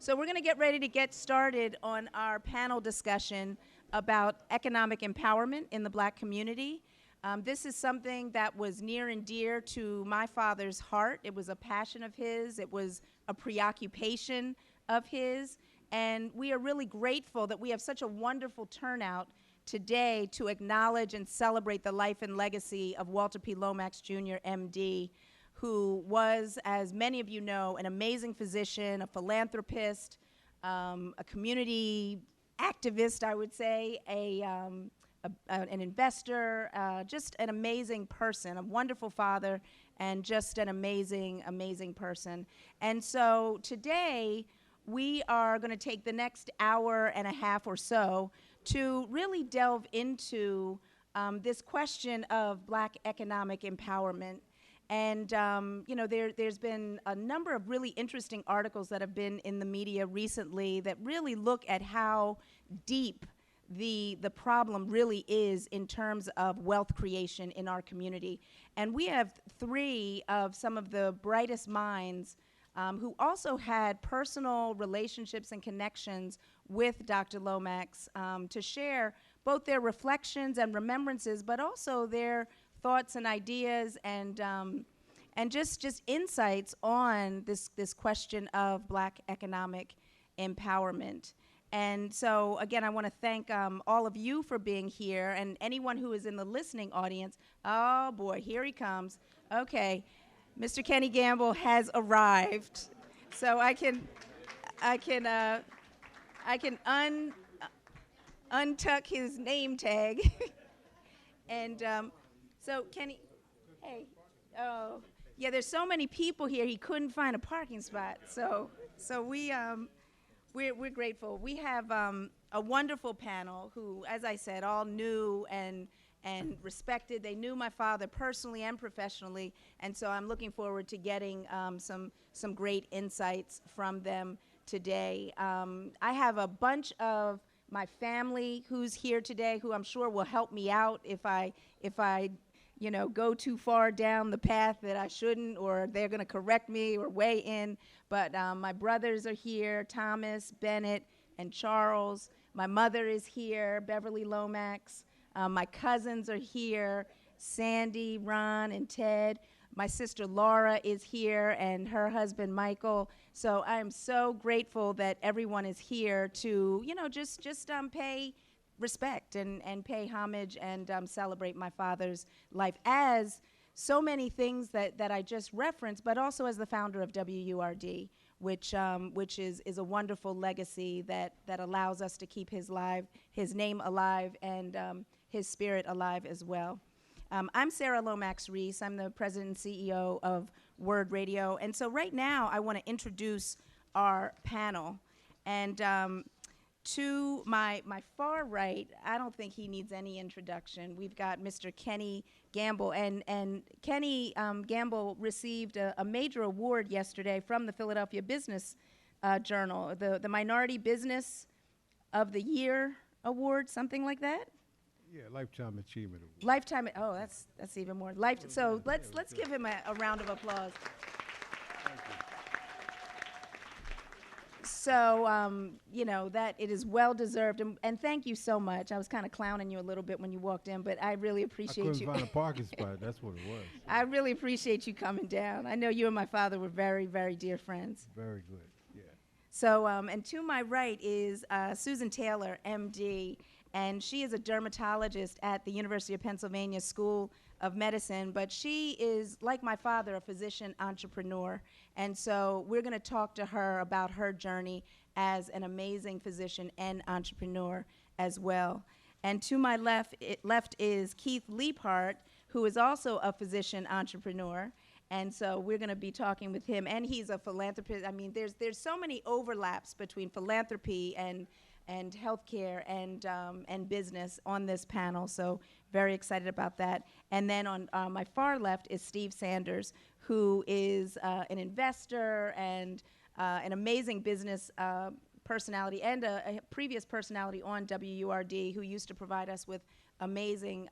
So we're going to get ready to get started on our panel discussion about economic empowerment in the Black community. This is something that was near and dear to my father's heart. It was a passion of his. It was a preoccupation of his. And we are really grateful that we have such a wonderful turnout today to acknowledge and celebrate the life and legacy of Walter P. Lomax, Jr., MD, who was, as many of you know, an amazing physician, a philanthropist, a community activist, I would say, an investor, just an amazing person, a wonderful father, and just an amazing, amazing person. And so today, we are going to take the next hour and a half or so to really delve into this question of Black economic empowerment. And you know, there's been a number of really interesting articles that have been in the media recently that really look at how deep the problem really is in terms of wealth creation in our community. And we have three of some of the brightest minds who also had personal relationships and connections with Dr. Lomax to share both their reflections and remembrances, but also their thoughts and ideas and just insights on this question of Black economic empowerment. And so, again, I want to thank all of you for being here, and anyone who is in the listening audience. Oh, boy, here he comes. Okay, Mr. Kenny Gamble has arrived. So I can untuck his name tag. And so, Kenny, hey, oh, yeah, there's so many people here, he couldn't find a parking spot. So we're grateful. We have a wonderful panel who, as I said, all knew and respected. They knew my father personally and professionally, and so I'm looking forward to getting some great insights from them today. I have a bunch of my family who's here today, who I'm sure will help me out if I you know, go too far down the path that I shouldn't, or they're going to correct me or weigh in. But my brothers are here, Thomas, Bennett, and Charles. My mother is here, Beverly Lomax. My cousins are here, Sandy, Ron, and Ted. My sister Laura is here, and her husband Michael. So I am so grateful that everyone is here to, you know, just pay respect and pay homage and celebrate my father's life as so many things that I just referenced, but also as the founder of WURD, which is a wonderful legacy that allows us to keep his name alive and his spirit alive as well. I'm Sarah Lomax Reese. I'm the president and CEO of Word Radio. And so right now I want to introduce our panel. And to my far right, I don't think he needs any introduction. We've got Mr. Kenny Gamble, and Kenny Gamble received a major award yesterday from the Philadelphia Business Journal, the Minority Business of the Year Award, something like that. Yeah, Lifetime Achievement Award. Lifetime. Oh, that's even more. So let's give him a round of applause. So, you know, that it is well deserved, and thank you so much. I was kind of clowning you a little bit when you walked in, but I really appreciate you. I couldn't find a parking spot, that's what it was. So. I really appreciate you coming down. I know you and my father were very, very dear friends. Very good, yeah. So, and to my right is Susan Taylor, MD, and she is a dermatologist at the University of Pennsylvania School of Medicine, but she is, like my father, a physician entrepreneur. And so we're going to talk to her about her journey as an amazing physician and entrepreneur as well. And to my left is Keith Leaphart, who is also a physician entrepreneur. And so we're going to be talking with him. And he's a philanthropist. I mean, there's so many overlaps between philanthropy and healthcare and business on this panel, so very excited about that. And then on my far left is Steve Sanders, who is an investor and an amazing business personality and a previous personality on WURD, who used to provide us with amazing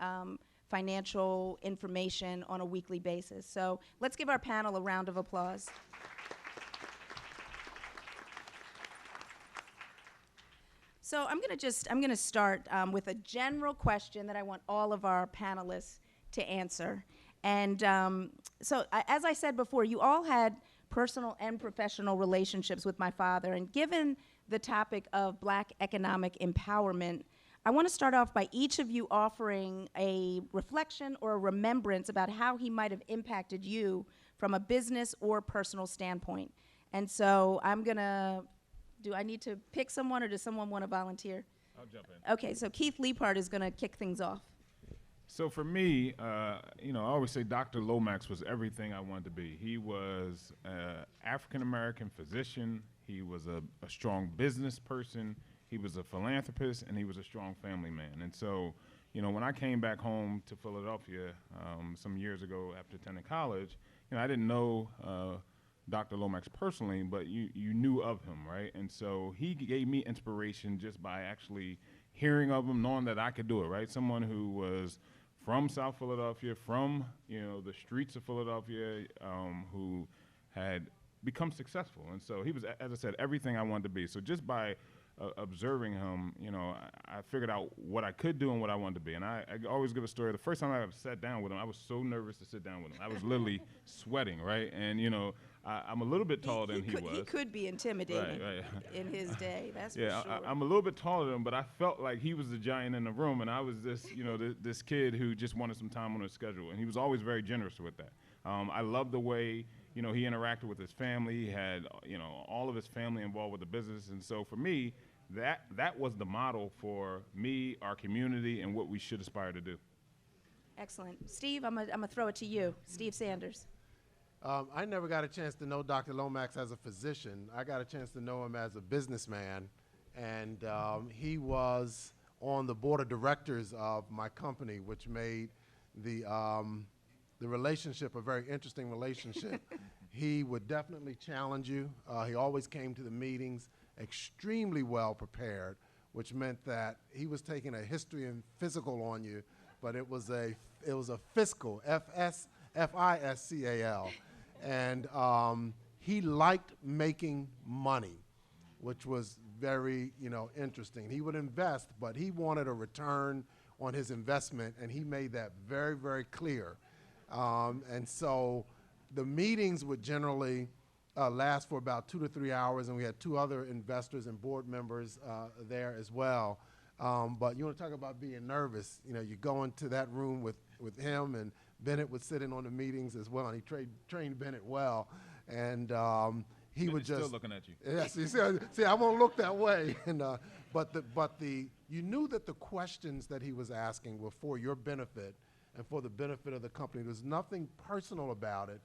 financial information on a weekly basis. So let's give our panel a round of applause. So I'm gonna start with a general question that I want all of our panelists to answer. And as I said before, you all had personal and professional relationships with my father. And given the topic of Black economic empowerment, I want to start off by each of you offering a reflection or a remembrance about how he might have impacted you from a business or personal standpoint. And so do I need to pick someone, or does someone want to volunteer? I'll jump in. Okay, so Keith Leapart is going to kick things off. So for me, I always say Dr. Lomax was everything I wanted to be. He was an African-American physician. He was a strong business person. He was a philanthropist, and he was a strong family man. And so, when I came back home to Philadelphia some years ago after attending college, I didn't know Dr. Lomax personally, but you knew of him, right? And so he gave me inspiration just by actually hearing of him, knowing that I could do it, right? Someone who was from South Philadelphia, from the streets of Philadelphia, who had become successful. And so he was, as I said, everything I wanted to be. So just by observing him, I figured out what I could do and what I wanted to be. And I always give a story. The first time I ever sat down with him, I was so nervous to sit down with him. I was literally sweating, right? And I'm a little bit taller than he was. He could be intimidating right. in his day, that's for Yeah, sure. I'm a little bit taller than him, but I felt like he was the giant in the room, and I was this, this kid who just wanted some time on his schedule, and he was always very generous with that. I loved the way, he interacted with his family. He had, all of his family involved with the business, and so for me, that was the model for me, our community, and what we should aspire to do. Excellent. Steve, I'm gonna throw it to you. Steve Sanders. I never got a chance to know Dr. Lomax as a physician. I got a chance to know him as a businessman, and he was on the board of directors of my company, which made the relationship a very interesting relationship. He would definitely challenge you. He always came to the meetings extremely well prepared, which meant that he was taking a history and physical on you, but it was a fiscal, Fiscal. And he liked making money, which was very, interesting. He would invest, but he wanted a return on his investment, and he made that very, very clear. And so the meetings would generally last for about 2 to 3 hours, and we had 2 other investors and board members there as well. But you want to talk about being nervous, you go into that room with him, and Bennett would sit in on the meetings as well, and he trained Bennett well, and he would just still looking at you. Yes, see, I won't look that way. And you knew that the questions that he was asking were for your benefit and for the benefit of the company. There was nothing personal about it,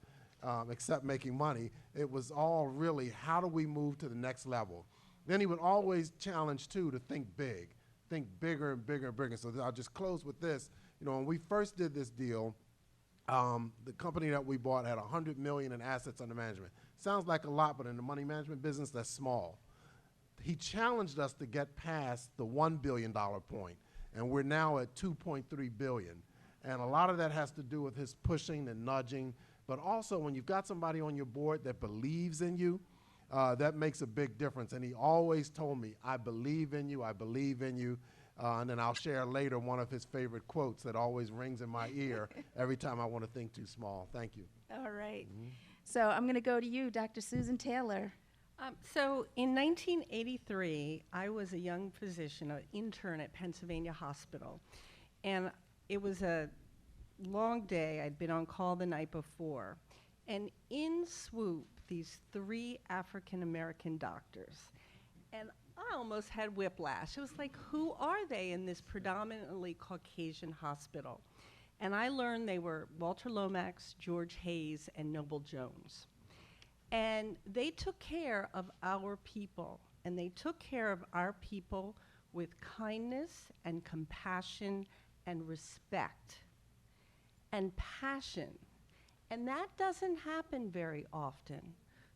except making money. It was all really, how do we move to the next level? Then he would always challenge too to think big, think bigger and bigger and bigger. So I'll just close with this. When we first did this deal, the company that we bought had $100 million in assets under management. Sounds like a lot, but in the money management business, that's small. He challenged us to get past the $1 billion point, and we're now at $2.3 billion. And a lot of that has to do with his pushing and nudging, but also when you've got somebody on your board that believes in you, that makes a big difference. And he always told me, I believe in you, I believe in you. And then I'll share later one of his favorite quotes that always rings in my ear every time I want to think too small. Thank you. All right. So I'm going to go to you, Dr. Susan Taylor. So in 1983, I was a young physician, an intern at Pennsylvania Hospital. And it was a long day. I'd been on call the night before. And in swoop, these 3 African-American doctors. And I almost had whiplash. It was like, who are they in this predominantly Caucasian hospital? And I learned they were Walter Lomax, George Hayes, and Noble Jones. And they took care of our people, and they took care of our people with kindness and compassion and respect and passion. And that doesn't happen very often.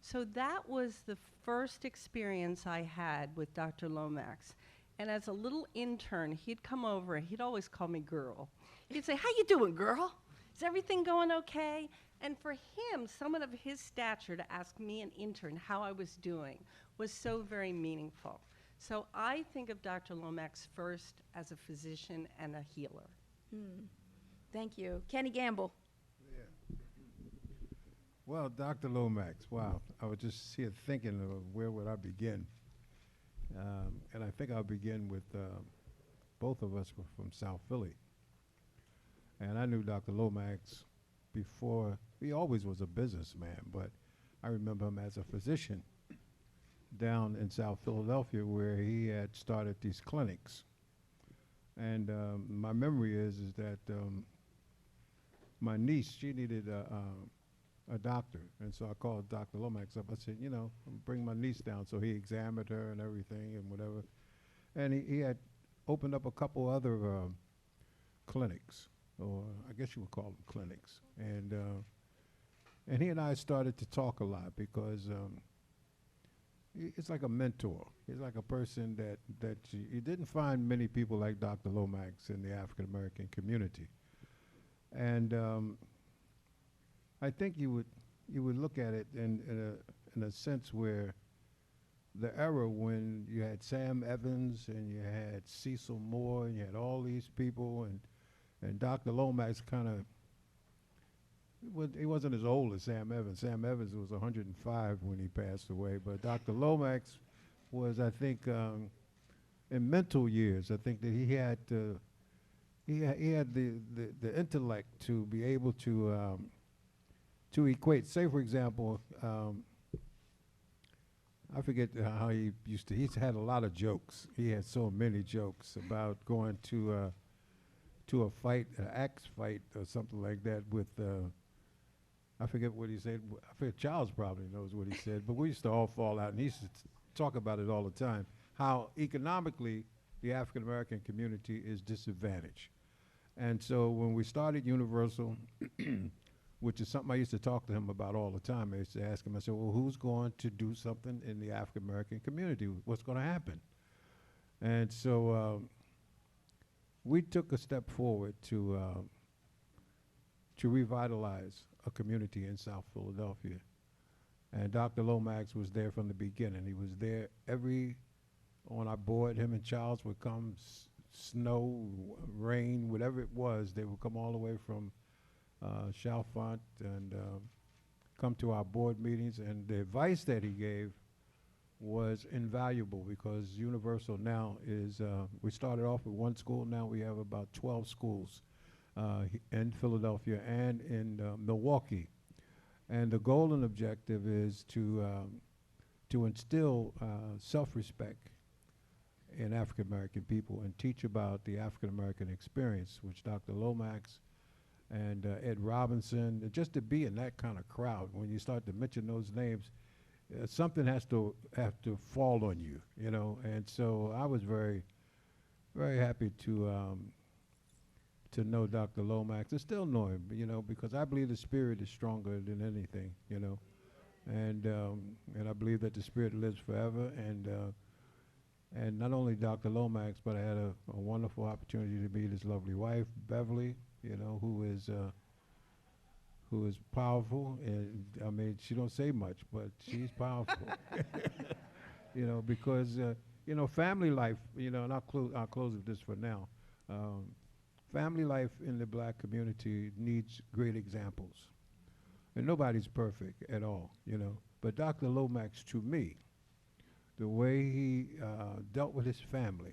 So that was the first experience I had with Dr. Lomax. And as a little intern, he'd come over and he'd always call me girl. He'd say, how you doing, girl? Is everything going okay? And for him, someone of his stature, to ask me, an intern, how I was doing was so very meaningful. So I think of Dr. Lomax first as a physician and a healer. Thank you. Kenny Gamble. Well, Dr. Lomax, wow. I was just here thinking of where would I begin. And I think I'll begin with both of us were from South Philly. And I knew Dr. Lomax before. He always was a businessman, but I remember him as a physician down in South Philadelphia where he had started these clinics. And my memory is that my niece, she needed a doctor. And so I called Dr. Lomax up. I said, you know, bring my niece down. So he examined her and everything and whatever. And he had opened up a couple other clinics, or I guess you would call them clinics. And he and I started to talk a lot because it's like a mentor. He's like a person that you didn't find many people like Dr. Lomax in the African American community. And I think you would look at it in a sense where the era when you had Sam Evans and you had Cecil Moore and you had all these people and Dr. Lomax kind of, he wasn't as old as Sam Evans. Sam Evans was 105 when he passed away, but Dr. Lomax was, I think, in mental years, I think that he had the intellect to be able to equate. Say, for example, I forget how he used to. He's had a lot of jokes. He had so many jokes about going to a fight, an axe fight or something like that with. I forget what he said. I forget. Charles probably knows what he said, but we used to all fall out, and he used to talk about it all the time. How economically the African American community is disadvantaged, and so when we started Universal, which is something I used to talk to him about all the time, I used to ask him. I said, "Well, who's going to do something in the African American community? What's going to happen?" And so we took a step forward to revitalize a community in South Philadelphia. And Dr. Lomax was there from the beginning. He was there on our board. Him and Charles would come, snow, rain, whatever it was. They would come all the way from Chalfont and come to our board meetings. And the advice that he gave was invaluable because Universal now is, we started off with one school. Now we have about 12 schools in Philadelphia and in Milwaukee. And the goal and objective is to instill self-respect in African American people and teach about the African American experience, which Dr. Lomax and Ed Robinson, just to be in that kind of crowd. When you start to mention those names, something has to fall on you, you know. And so I was very, very happy to know Dr. Lomax. I still know him, you know, because I believe the spirit is stronger than anything, you know. And I believe that the spirit lives forever. And not only Dr. Lomax, but I had a wonderful opportunity to meet his lovely wife, Beverly, you know, who is powerful. And I mean, she don't say much, but she's powerful. You know, because you know, family life. You know, and I'll close with this for now. Family life in the black community needs great examples. And nobody's perfect at all, you know. But Dr. Lomax, to me, the way he dealt with his family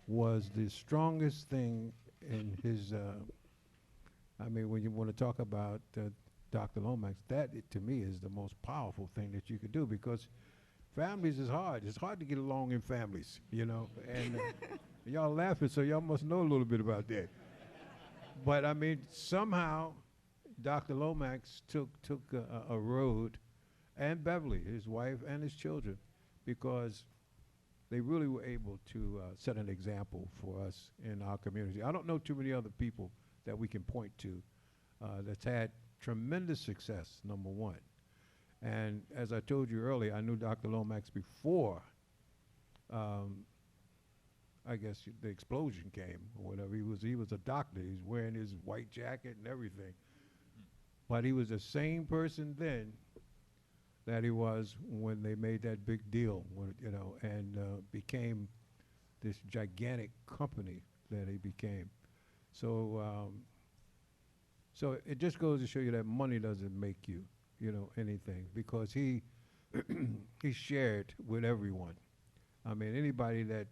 was the strongest thing in his, I mean, when you want to talk about Dr. Lomax, that to me is the most powerful thing that you could do because families is hard. It's hard to get along in families, you know. And y'all laughing, so y'all must know a little bit about that. But I mean, somehow Dr. Lomax took a road, and Beverly, his wife, and his children, because they really were able to set an example for us in our community. I don't know too many other people that we can point to that's had tremendous success, number one. And as I told you earlier, I knew Dr. Lomax before I guess the explosion came or whatever. He was a doctor. He's wearing his white jacket and everything. But he was the same person then that he was when they made that big deal, and became this gigantic company that he became. So, so it just goes to show you that money doesn't make you, anything, because he he shared with everyone. I mean, anybody that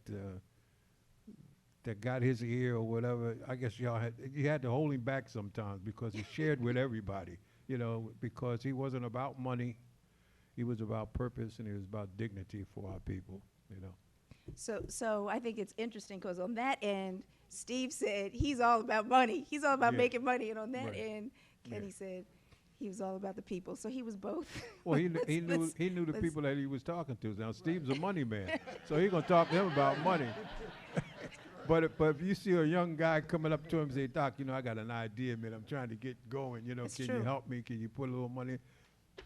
got his ear or whatever, I guess you had to hold him back sometimes because he shared with everybody, because he wasn't about money, he was about purpose, and he was about dignity for our people. So I think it's interesting because on that end, Steve said he's all about money. He's all about Yeah. making money, and on that Right. end, Kenny Yeah. said he was all about the people. So he was both. Well, he Let's- knew let's- he knew the let's- people that he was talking to. Now Steve's a money man, so he's gonna talk to him about money. But if you see a young guy coming up to him and say, "Doc, I got an idea, man. I'm trying to get going. It's Can true. you help me? Can you put a little money?"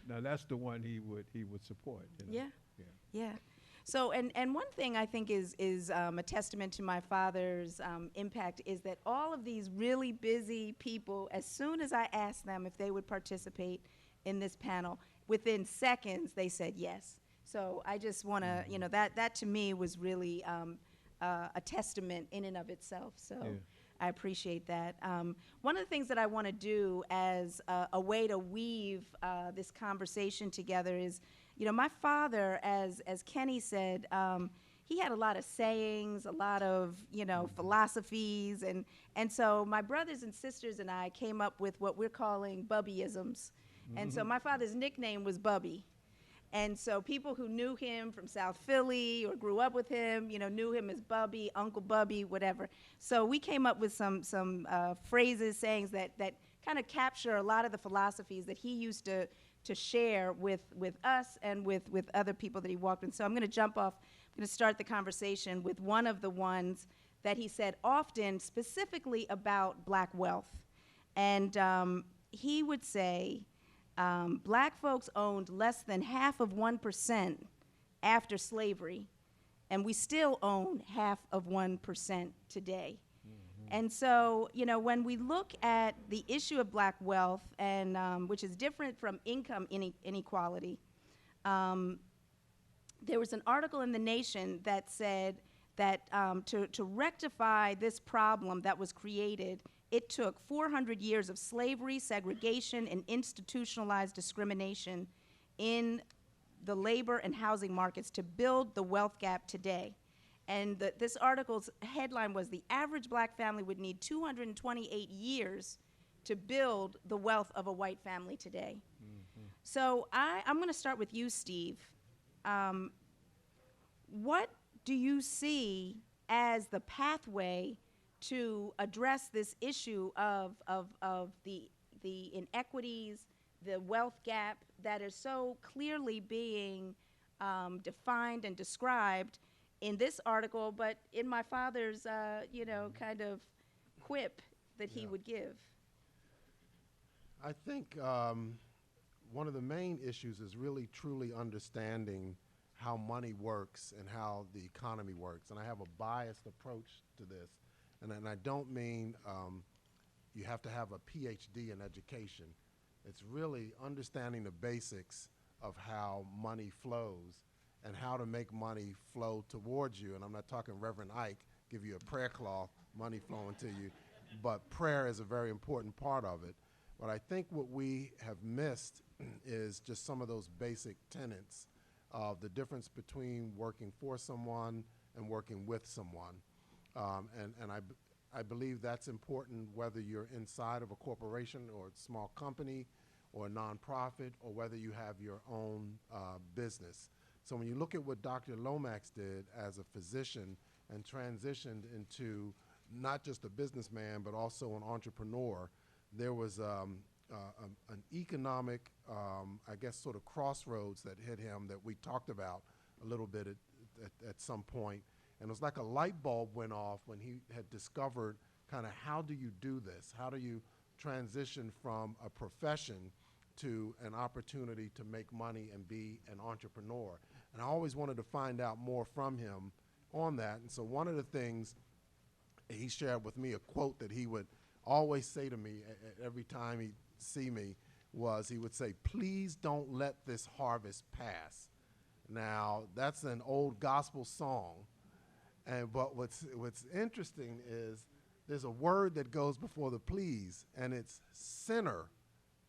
Now that's the one he would support. Yeah. Yeah. Yeah. So, and one thing I think is a testament to my father's impact is that all of these really busy people, as soon as I asked them if they would participate in this panel, within seconds they said yes. So I just want to, that to me was really a testament in and of itself. So. Yeah. I appreciate that. One of the things that I want to do as a way to weave this conversation together is, my father, as Kenny said, he had a lot of sayings, a lot of, philosophies, and so my brothers and sisters and I came up with what we're calling Bubbyisms. And so my father's nickname was Bubby. And so people who knew him from South Philly or grew up with him, knew him as Bubby, Uncle Bubby, whatever. So we came up with some phrases, sayings that kind of capture a lot of the philosophies that he used to share with us and with other people that he walked with. So I'm going to jump off. I'm going to start the conversation with one of the ones that he said often, specifically about black wealth. And he would say, black folks owned less than half of 1% after slavery, and we still own half of 1% today. And so, when we look at the issue of black wealth, and which is different from income inequality, there was an article in The Nation that said that to rectify this problem that was created, it took 400 years of slavery, segregation, and institutionalized discrimination in the labor and housing markets to build the wealth gap today. And this article's headline was, "The average black family would need 228 years to build the wealth of a white family today." So I'm going to start with you, Steve. What do you see as the pathway to address this issue of the inequities, the wealth gap that is so clearly being defined and described in this article, but in my father's, kind of quip that he would give? I think one of the main issues is really truly understanding how money works and how the economy works. And I have a biased approach to this. And I don't mean you have to have a PhD in education. It's really understanding the basics of how money flows and how to make money flow towards you. And I'm not talking Reverend Ike, give you a prayer cloth, money flowing to you, but prayer is a very important part of it. But I think what we have missed is just some of those basic tenets of the difference between working for someone and working with someone. And I believe that's important whether you're inside of a corporation or a small company or a nonprofit, or whether you have your own business. So when you look at what Dr. Lomax did as a physician and transitioned into not just a businessman, but also an entrepreneur, there was an economic, I guess, sort of crossroads that hit him that we talked about a little bit at some point. And it was like a light bulb went off when he had discovered kind of how do you do this? How do you transition from a profession to an opportunity to make money and be an entrepreneur? And I always wanted to find out more from him on that. And so one of the things he shared with me, a quote that he would always say to me every time he'd see me, was he would say, "Please don't let this harvest pass." Now, that's an old gospel song, but what's interesting is there's a word that goes before the please, and it's sinner.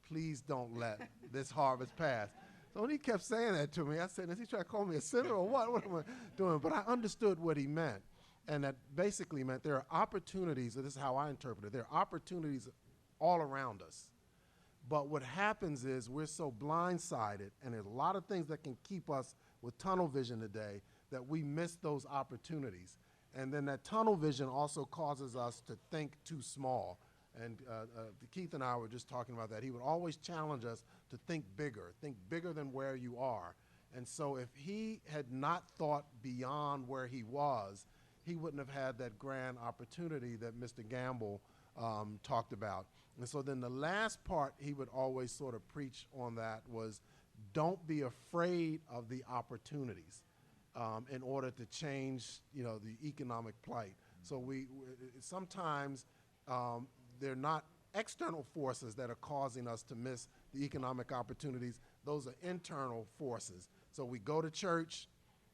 Please don't let this harvest pass. So when he kept saying that to me, I said, is he trying to call me a sinner or what? What am I doing? But I understood what he meant. And that basically meant there are opportunities, and this is how I interpret it, there are opportunities all around us. But what happens is we're so blindsided, and there's a lot of things that can keep us with tunnel vision today that we miss those opportunities. And then that tunnel vision also causes us to think too small. And Keith and I were just talking about that. He would always challenge us to think bigger than where you are. And so if he had not thought beyond where he was, he wouldn't have had that grand opportunity that Mr. Gamble talked about. And so then the last part he would always sort of preach on that was, don't be afraid of the opportunities in order to change, the economic plight. So we sometimes they're not external forces that are causing us to miss the economic opportunities. Those are internal forces. So we go to church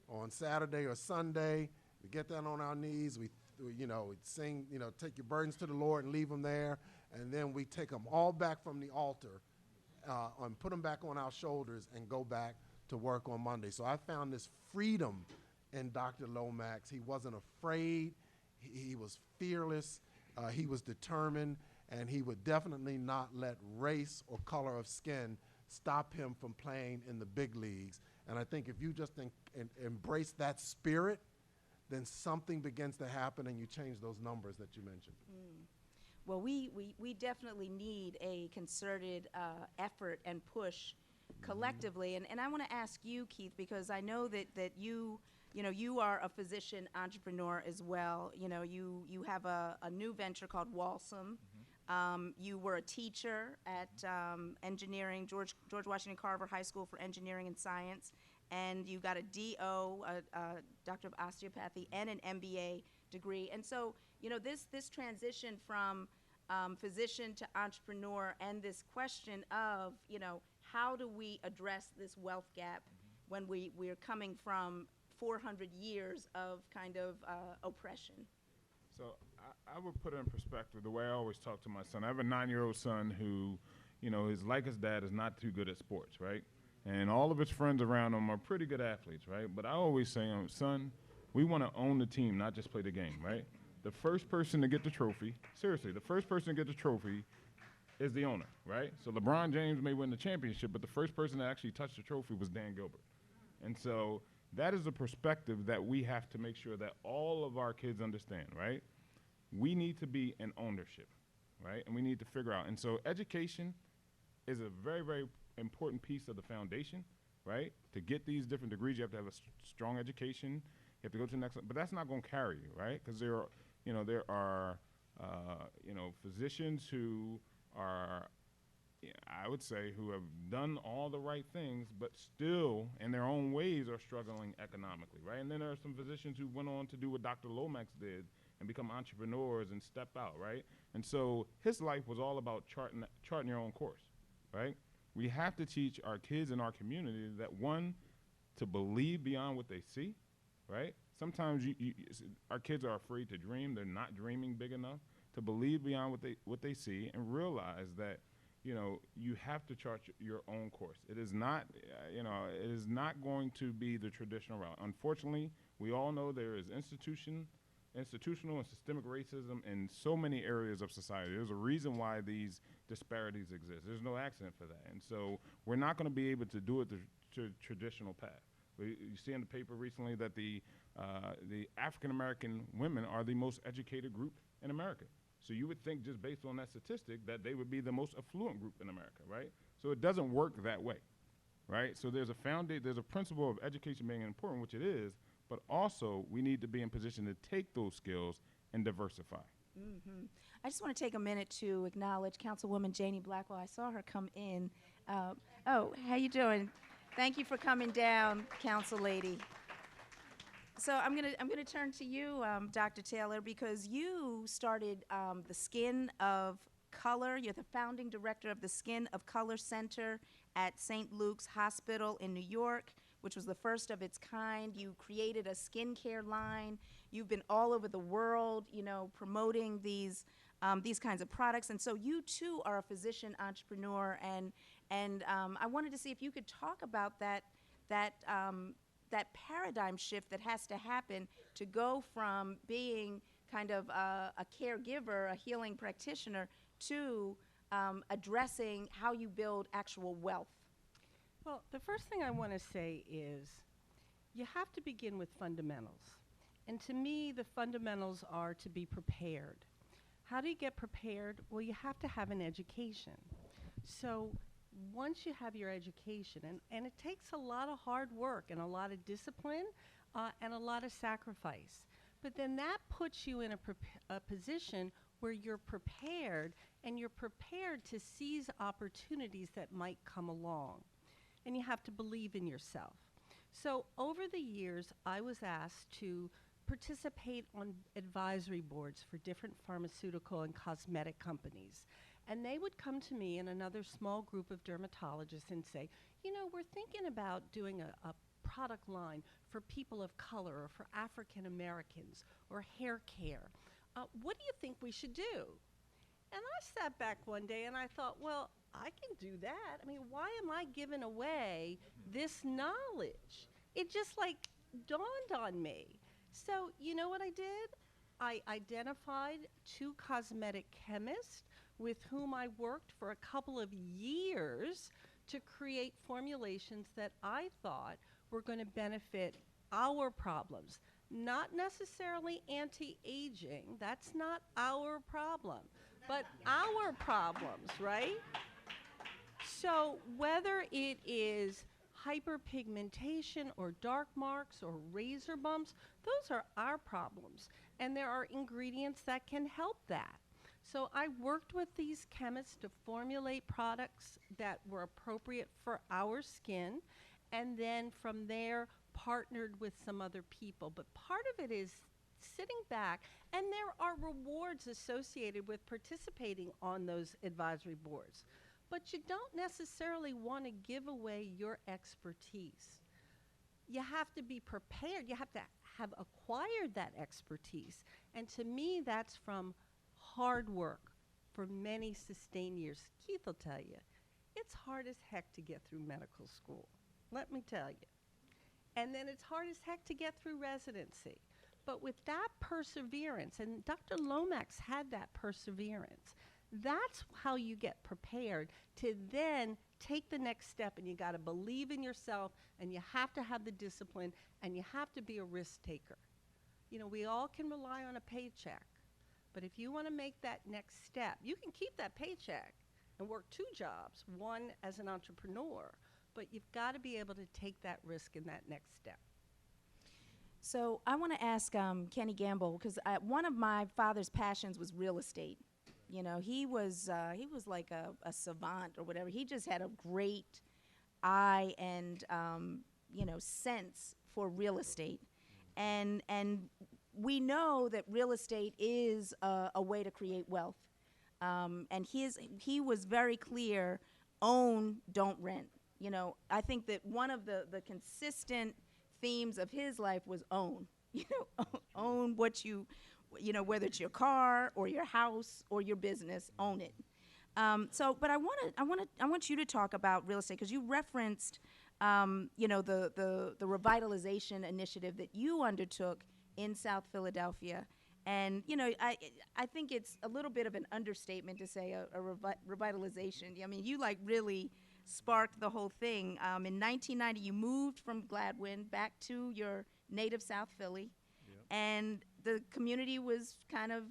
on Saturday or Sunday, we get down on our knees, we sing, take your burdens to the Lord and leave them there, and then we take them all back from the altar and put them back on our shoulders and go back to work on Monday. So I found this freedom in Dr. Lomax. He wasn't afraid. He was fearless. He was determined, and he would definitely not let race or color of skin stop him from playing in the big leagues. And I think if you just embrace that spirit, then something begins to happen and you change those numbers that you mentioned. Well, we definitely need a concerted effort and push collectively. And I want to ask you, Keith, because I know that you are a physician entrepreneur as well. You have a new venture called Walsum. You were a teacher at engineering, George Washington Carver High School for Engineering and Science, and you got a DO, a Doctor of Osteopathy, and an MBA degree. And so, this transition from physician to entrepreneur, and this question of, how do we address this wealth gap when we're coming from 400 years of kind of oppression? So I would put it in perspective the way I always talk to my son. I have a 9-year-old son who, is like his dad, is not too good at sports, right? And all of his friends around him are pretty good athletes, right? But I always say, son, we want to own the team, not just play the game, right? The first person to get the trophy, seriously, the first person to get the trophy is the owner, right? So LeBron James may win the championship, but the first person to actually touch the trophy was Dan Gilbert. And so that is a perspective that we have to make sure that all of our kids understand, right? We need to be in ownership, right? And we need to figure out. And so education is a very, very important piece of the foundation, right? To get these different degrees, you have to have a strong education. You have to go to the next one, but that's not going to carry you, right? Because there are physicians who are, I would say, who have done all the right things, but still, in their own ways, are struggling economically, right? And then there are some physicians who went on to do what Dr. Lomax did and become entrepreneurs and step out, right? And so his life was all about charting your own course, right? We have to teach our kids in our community that, one, to believe beyond what they see, right? Sometimes our kids are afraid to dream. They're not dreaming big enough. To believe beyond what they see and realize that, you have to chart your own course. It is not, it is not going to be the traditional route. Unfortunately, we all know there is institutional and systemic racism in so many areas of society. There's a reason why these disparities exist. There's no accident for that. And so we're not going to be able to do it the traditional path. You see in the paper recently that the African-American women are the most educated group in America. So you would think, just based on that statistic, that they would be the most affluent group in America, right? So it doesn't work that way, right? So there's a principle of education being important, which it is, but also we need to be in position to take those skills and diversify. Mm-hmm. I just want to take a minute to acknowledge Councilwoman Janie Blackwell. I saw her come in. How you doing? Thank you for coming down, Council Lady. So I'm gonna turn to you, Dr. Taylor, because you started the Skin of color. You're the founding director of the Skin of Color Center at St. Luke's Hospital in New York, which was the first of its kind. You created a skincare line. You've been all over the world, you know, promoting these kinds of products. And so you too are a physician entrepreneur. And I wanted to see if you could talk about that paradigm shift that has to happen to go from being kind of a caregiver, a healing practitioner, to addressing how you build actual wealth. Well, the first thing I want to say is you have to begin with fundamentals. And to me, the fundamentals are to be prepared. How do you get prepared? Well, you have to have an education. So once you have your education, and it takes a lot of hard work and a lot of discipline and a lot of sacrifice, but then that puts you in a position where you're prepared, and you're prepared to seize opportunities that might come along. And you have to believe in yourself. So over the years, I was asked to participate on advisory boards for different pharmaceutical and cosmetic companies. And they would come to me and another small group of dermatologists and say, you know, we're thinking about doing a product line for people of color or for African Americans or hair care. What do you think we should do? And I sat back one day and I thought, well, I can do that. I mean, why am I giving away this knowledge? It just like dawned on me. So you know what I did? I identified 2 cosmetic chemists with whom I worked for a couple of years to create formulations that I thought were going to benefit our problems. Not necessarily anti-aging, that's not our problem, but our problems, right? So whether it is hyperpigmentation or dark marks or razor bumps, those are our problems. And there are ingredients that can help that. So I worked with these chemists to formulate products that were appropriate for our skin, and then from there partnered with some other people. But part of it is sitting back, and there are rewards associated with participating on those advisory boards. But you don't necessarily want to give away your expertise. You have to be prepared. You have to have acquired that expertise. And to me, that's from hard work for many sustained years. Keith will tell you, it's hard as heck to get through medical school. Let me tell you. And then it's hard as heck to get through residency. But with that perseverance, and Dr. Lomax had that perseverance, that's how you get prepared to then take the next step. And you got to believe in yourself, and you have to have the discipline, and you have to be a risk taker. You know, we all can rely on a paycheck, but if you want to make that next step, you can keep that paycheck and work 2 jobs, one as an entrepreneur, but you've got to be able to take that risk in that next step. So I want to ask Kenny Gamble, because one of my father's passions was real estate. You know, he was like a savant or whatever. He just had a great eye and you know, sense for real estate, and we know that real estate is a way to create wealth. And he was very clear: own, don't rent. You know, I think that one of the consistent themes of his life was own. You know, own what you know, whether it's your car or your house or your business, own it. But I want you to talk about real estate, because you referenced, you know, the revitalization initiative that you undertook in South Philadelphia. And, you know, I think it's a little bit of an understatement to say a revitalization. I mean, you like really sparked the whole thing. In 1990, you moved from Gladwin back to your native South Philly. Yep. And the community was kind of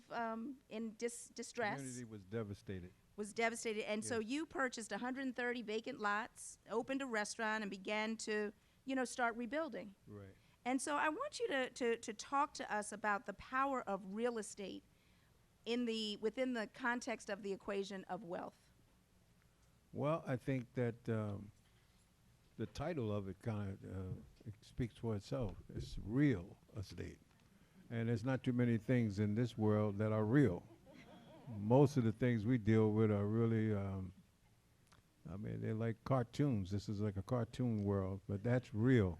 in distress. Community was devastated. And so Yes. you purchased 130 vacant lots, opened a restaurant, and began to, you know, start rebuilding. Right. And so I want you to talk to us about the power of real estate within the context of the equation of wealth. Well, I think that the title of it kind of it speaks for itself. It's real estate. And there's not too many things in this world that are real. most of the things we deal with are really, I mean, they're like cartoons. This is like a cartoon world, but that's real.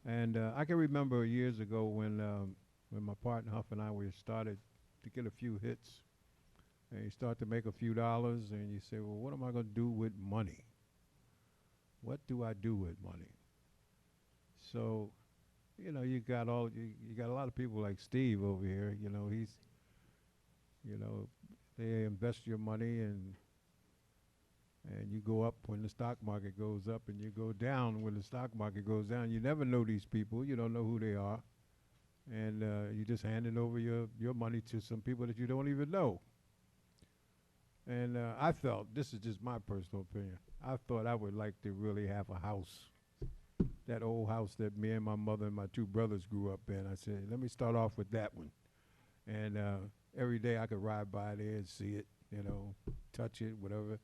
And I can remember years ago when my partner Huff and I we started to get a few hits, and you start to make a few dollars, and you say, well, what am I going to do with money? What do I do with money? So, you know, you got a lot of people like Steve over here. You know, they invest your money and you go up when the stock market goes up, and you go down when the stock market goes down. You never know these people. You don't know who they are, and you just handing over your money to some people that you don't even know. And I felt, this is just my personal opinion, I thought I would like to really have a house, that old house that me and my mother and my two brothers grew up in. I said, let me start off with that one. And every day I could ride by there and see it, you know, touch it, whatever.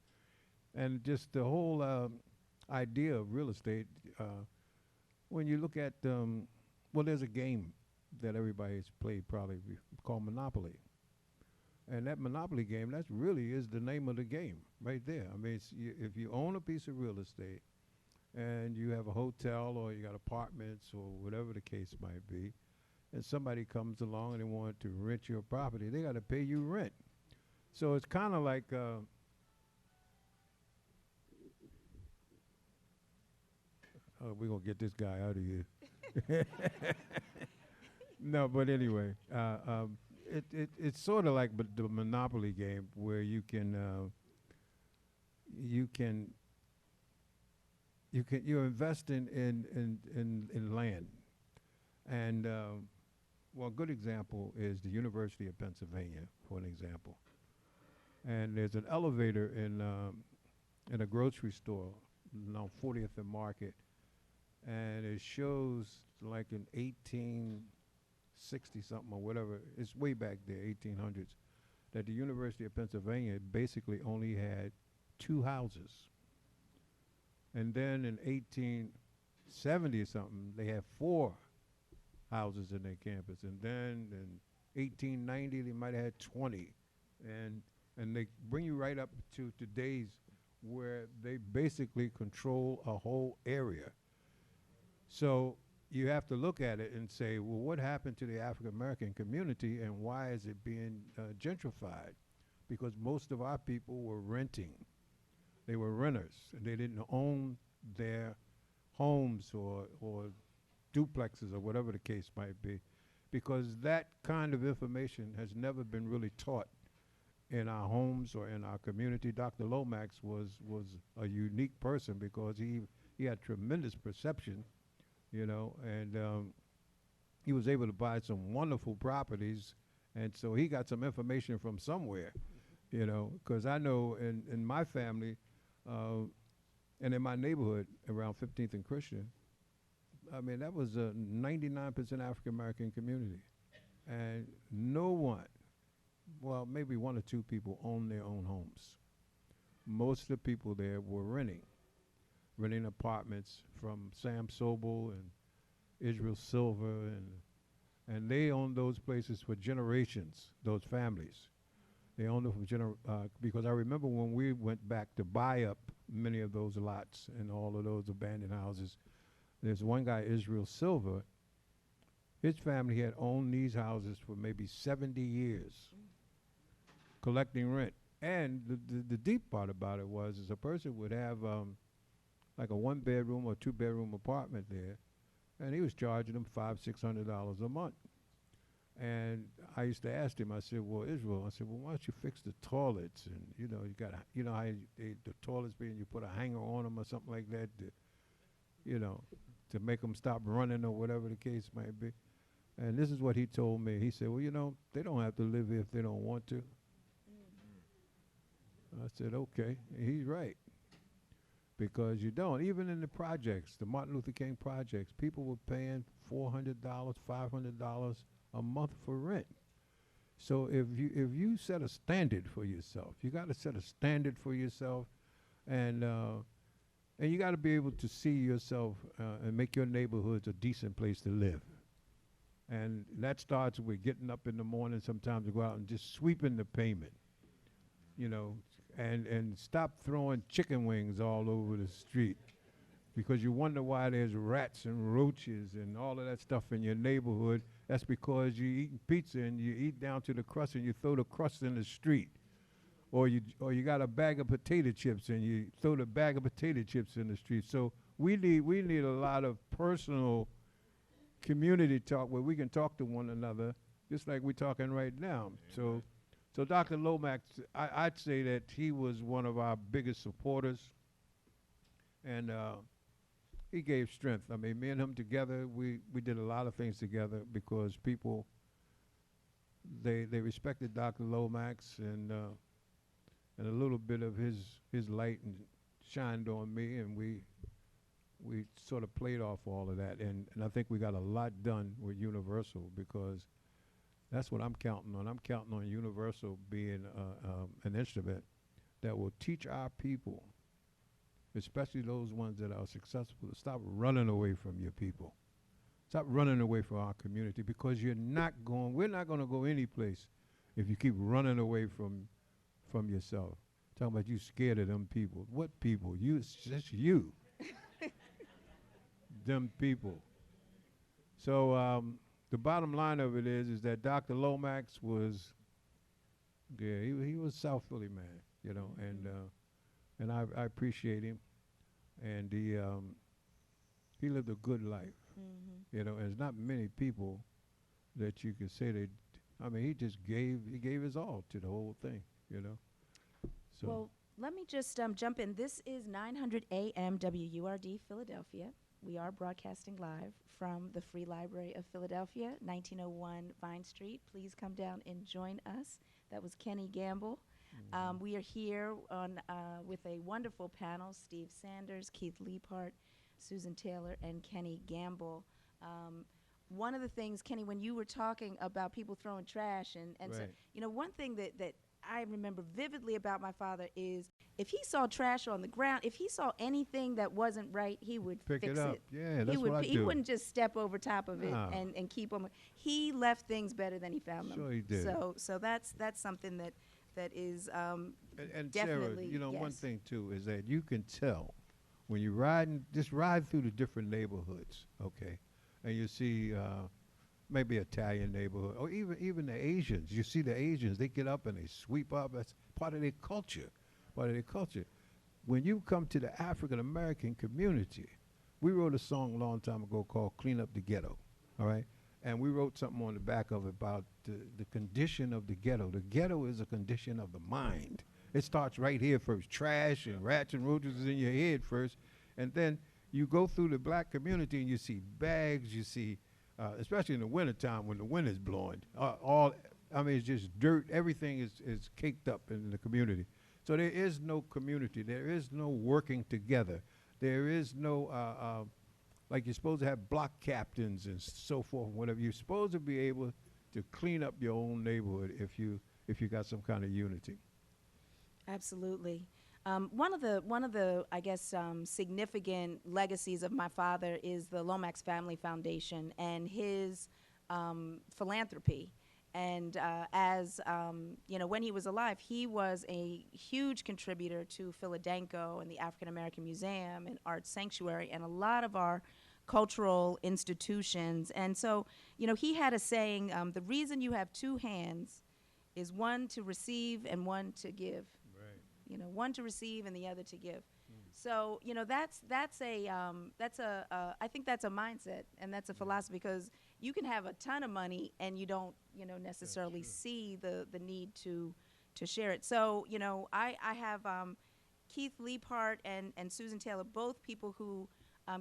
And just the whole idea of real estate, when you look at, well, there's a game that everybody's played probably called Monopoly. And that Monopoly game, that really is the name of the game right there. I mean, if you own a piece of real estate and you have a hotel or you got apartments or whatever the case might be, and somebody comes along and they want to rent your property, they got to pay you rent. So it's kind of like, we're going to get this guy out of here. No, but anyway, it's sort of like the Monopoly game where you're investing in land. And well, a good example is the University of Pennsylvania, for an example. And there's an elevator in a grocery store on 40th and Market, and it shows like in 1860 something or whatever, it's way back there, 1800s, that the University of Pennsylvania basically only had 2 houses. And then in 1870 or something, they had 4 houses in their campus. And then in 1890, they might have had 20. And they bring you right up to today's where they basically control a whole area. So you have to look at it and say, well, what happened to the African American community and why is it being gentrified? Because most of our people were renting. They were renters, and they didn't own their homes or duplexes or whatever the case might be, because that kind of information has never been really taught in our homes or in our community. Dr. Lomax was a unique person because he had tremendous perception, you know, and he was able to buy some wonderful properties, and so he got some information from somewhere, you know, because I know in my family and in my neighborhood around 15th and Christian, I mean, that was a 99% African-American community, and no one, well, maybe 1 or 2 people owned their own homes. Most of the people there were renting apartments from Sam Sobel and Israel Silver, and they owned those places for generations, those families. They owned them for because I remember when we went back to buy up many of those lots and all of those abandoned houses, there's one guy, Israel Silver, his family had owned these houses for maybe 70 years, collecting rent. And the deep part about it was is a person would have like a 1-bedroom or 2-bedroom apartment there, and he was charging them $500-600 a month. And I used to ask him, I said, well, Israel, I said, well, why don't you fix the toilets? And, you know, you got, you know how the toilets being, you put a hanger on them or something like that, to, you know, to make them stop running or whatever the case might be. And this is what he told me. He said, well, you know, they don't have to live here if they don't want to. I said, okay, and he's right. Because you don't. Even in the projects, the Martin Luther King projects, people were paying $400, $500 a month for rent. So if you set a standard for yourself, you got to set a standard for yourself, and you got to be able to see yourself and make your neighborhoods a decent place to live. And that starts with getting up in the morning sometimes to go out and just sweeping the pavement, you know, and stop throwing chicken wings all over the street because you wonder why there's rats and roaches and all of that stuff in your neighborhood. That's because you eating pizza and you eat down to the crust and you throw the crust in the street. Or you got a bag of potato chips and you throw the bag of potato chips in the street. So we need a lot of personal community talk where we can talk to one another, just like we're talking right now. So Dr. Lomax, I'd say that he was one of our biggest supporters, and he gave strength. I mean, me and him together, we did a lot of things together because people, they respected Dr. Lomax, and a little bit of his light and shined on me, and we sort of played off all of that, and I think we got a lot done with Universal because that's what I'm counting on. I'm counting on Universal being an instrument that will teach our people, especially those ones that are successful, to stop running away from your people. Stop running away from our community because we're not going to go any place if you keep running away from yourself. Talking about you scared of them people. What people? It's just you. Them people. So the bottom line of it is that Dr. Lomax was, he was South Philly man, you know, and I appreciate him, and he lived a good life, you know. And there's not many people that you can say that. I mean, he gave his all to the whole thing, you know. So. Well, let me just jump in. This is 900 AM WURD Philadelphia. We are broadcasting live from the Free Library of Philadelphia, 1901 Vine Street. Please come down and join us. That was Kenny Gamble. We are here with a wonderful panel: Steve Sanders, Keith Leapart, Susan Taylor, and Kenny Gamble. One of the things, Kenny, when you were talking about people throwing trash, and so, Right. you know, one thing that I remember vividly about my father is if he saw trash on the ground, if he saw anything that wasn't right, he would Pick fix it up. Yeah, that's what I He do. wouldn't just step over top of it No. and keep them. He left things better than he found them. Sure he did. So that's something that is And definitely, Sarah, you know, one yes. thing too is that you can tell when you just ride through the different neighborhoods, okay, and you see maybe Italian neighborhood or even the Asians. You see the Asians, they get up and they sweep up. That's part of their culture. When you come to the African American community, we wrote a song a long time ago called "Clean Up the Ghetto," all right? And we wrote something on the back of it about the condition of the ghetto. The ghetto is a condition of the mind. It starts right here first. Trash and rats and roaches is in your head first. And then you go through the black community and you see bags, you see, especially in the wintertime when the wind is blowing, it's just dirt. Everything is caked up in the community. So there is no community. There is no working together. There is no, like you're supposed to have block captains and so forth, whatever. You're supposed to be able to clean up your own neighborhood if you got some kind of unity. Absolutely. One of the I guess significant legacies of my father is the Lomax Family Foundation and his philanthropy. And as you know, when he was alive, he was a huge contributor to Philadelphia and the African American Museum and Art Sanctuary and a lot of our cultural institutions. And so, you know, he had a saying: the reason you have two hands is one to receive and one to give. Right. You know, one to receive and the other to give. So, you know, that's a I think that's a mindset and that's a philosophy, because you can have a ton of money and you don't, you know, necessarily see the need to share it. So, you know, I have Keith Leapart and Susan Taylor, both people who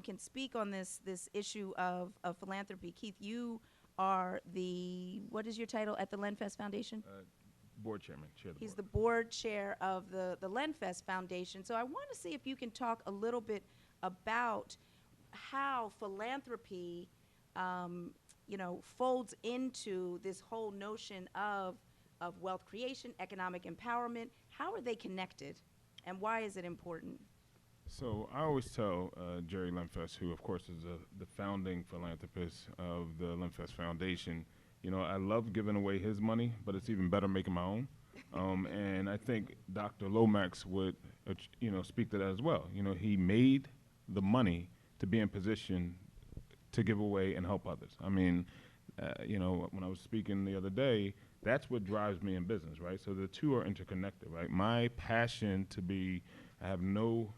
can speak on this issue of philanthropy. Keith, you are what is your title at the Lenfest Foundation? Board chairman, chair of the He's board. the board chair of the Lenfest Foundation. So I want to see if you can talk a little bit about how philanthropy, you know, folds into this whole notion of wealth creation, economic empowerment. How are they connected, and why is it important? So I always tell Jerry Linfest, who of course is the founding philanthropist of the Linfest Foundation, you know, I love giving away his money, but it's even better making my own. And I think Dr. Lomax would, you know, speak to that as well. You know, he made the money to be in position to give away and help others. I mean, you know, when I was speaking the other day, that's what drives me in business, right? So the two are interconnected, right? My passion to be, I have no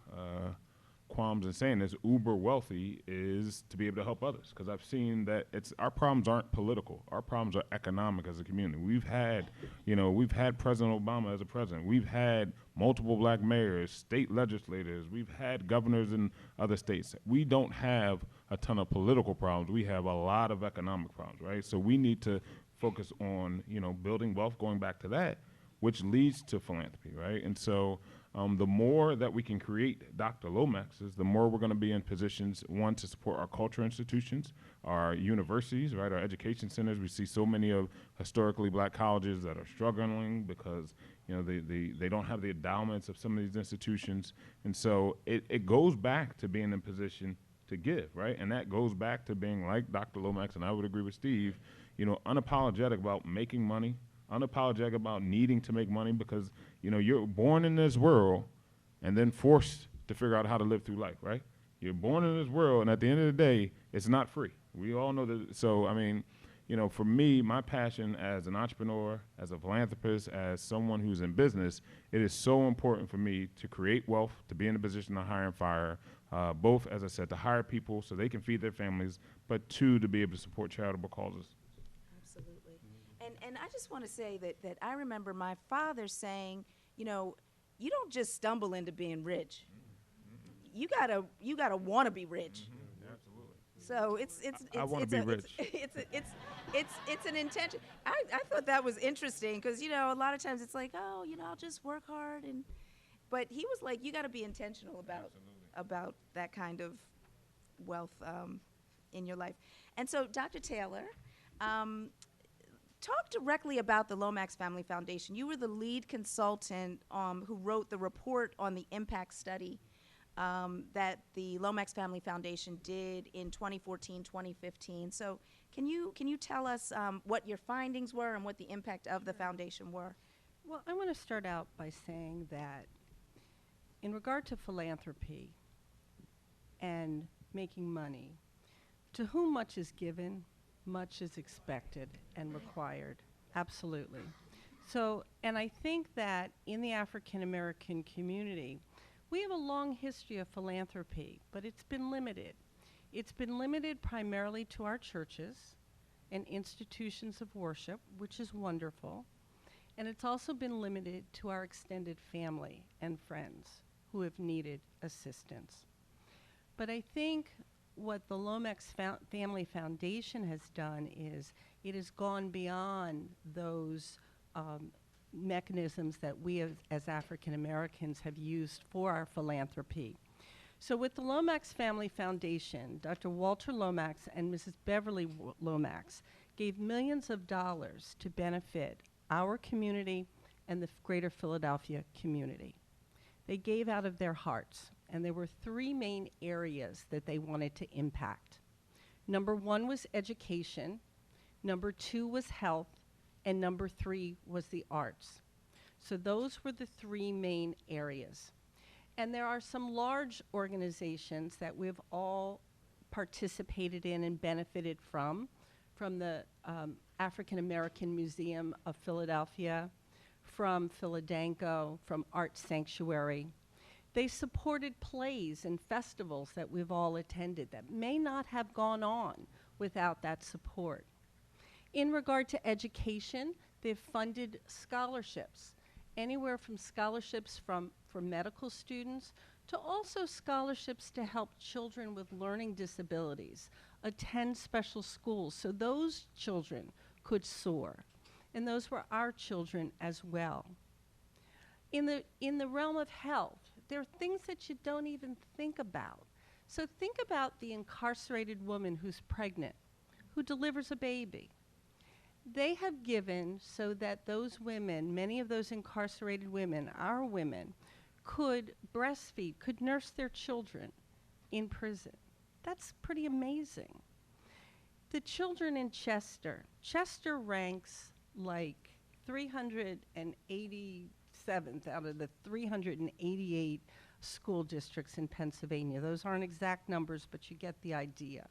qualms in saying this, uber wealthy is to be able to help others. Because I've seen that our problems aren't political. Our problems are economic as a community. We've had, you know, we've had President Obama as a president. We've had multiple black mayors, state legislators. We've had governors in other states. We don't have a ton of political problems. We have a lot of economic problems, right? So we need to focus on, you know, building wealth, going back to that, which leads to philanthropy, right? And so the more that we can create Dr. Lomaxes, the more we're going to be in positions, one, to support our culture institutions, our universities, right, our education centers. We see so many of historically black colleges that are struggling because, you know, they don't have the endowments of some of these institutions. And so it goes back to being in position to give, right? And that goes back to being like Dr. Lomax, and I would agree with Steve, you know, unapologetic about making money, unapologetic about needing to make money, because, you know, you're born in this world and then forced to figure out how to live through life, right? You're born in this world, and at the end of the day, it's not free. We all know that. So, I mean, you know, for me, my passion as an entrepreneur, as a philanthropist, as someone who's in business, it is so important for me to create wealth, to be in a position to hire and fire, both, as I said, to hire people so they can feed their families, but two, to be able to support charitable causes. Absolutely. And I just want to say that I remember my father saying, you know, you don't just stumble into being rich. You gotta want to be rich. Absolutely. So it's I wanna be rich. It's an intention. I thought that was interesting because, you know, a lot of times it's like, oh, you know, I'll just work hard, but he was like, you got to be intentional about that kind of wealth in your life. And so, Dr. Taylor, talk directly about the Lomax Family Foundation. You were the lead consultant who wrote the report on the impact study that the Lomax Family Foundation did in 2014, 2015. So can you tell us what your findings were and what the impact of the foundation were? Well, I want to start out by saying that in regard to philanthropy and making money, to whom much is given, much is expected and required. Absolutely. So, and I think that in the African American community, we have a long history of philanthropy, but it's been limited. It's been limited primarily to our churches and institutions of worship, which is wonderful. And it's also been limited to our extended family and friends who have needed assistance. But I think what the Lomax Family Foundation has done is it has gone beyond those mechanisms that we as African Americans have used for our philanthropy. So with the Lomax Family Foundation, Dr. Walter Lomax and Mrs. Beverly Lomax gave millions of dollars to benefit our community and the greater Philadelphia community. They gave out of their hearts, and there were three main areas that they wanted to impact. Number one was education, number two was health, and number three was the arts. So those were the three main areas. And there are some large organizations that we've all participated in and benefited from the African American Museum of Philadelphia, from Philadanco, from Art Sanctuary. They supported plays and festivals that we've all attended that may not have gone on without that support. In regard to education, they've funded scholarships, anywhere from scholarships for medical students to also scholarships to help children with learning disabilities attend special schools so those children could soar. And those were our children as well. In the realm of health, there are things that you don't even think about. So think about the incarcerated woman who's pregnant, who delivers a baby. They have given so that those women, many of those incarcerated women, our women, could breastfeed, could nurse their children in prison. That's pretty amazing. The children in Chester ranks like 387th out of the 388 school districts in Pennsylvania. Those aren't exact numbers, but you get the idea.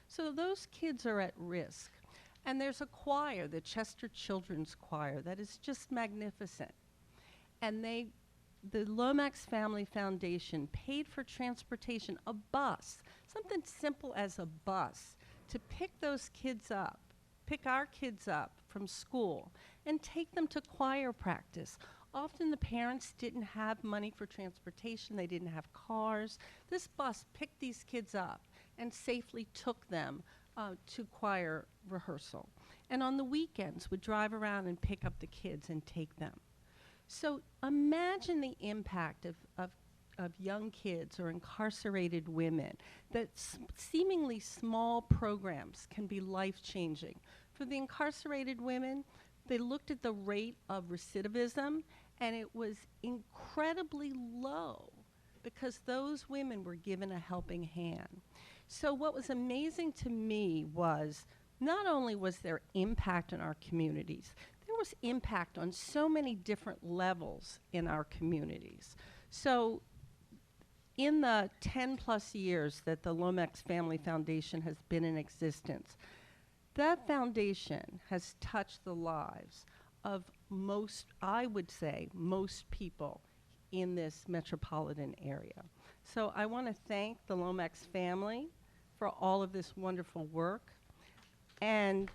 So those kids are at risk. And there's a choir, the Chester Children's Choir, that is just magnificent. And the Lomax Family Foundation paid for transportation, a bus, something simple as a bus, to pick those kids up, pick our kids up from school, and take them to choir practice. Often the parents didn't have money for transportation, they didn't have cars. This bus picked these kids up and safely took them to choir rehearsal. And on the weekends would drive around and pick up the kids and take them. So imagine the impact of young kids or incarcerated women, that seemingly small programs can be life-changing. For the incarcerated women, they looked at the rate of recidivism, and it was incredibly low because those women were given a helping hand. So what was amazing to me was not only was there impact in our communities, there was impact on so many different levels in our communities. So in the 10+ years that the Lomax Family Foundation has been in existence, that foundation has touched the lives of most, I would say, most people in this metropolitan area. So I want to thank the Lomax family for all of this wonderful work. And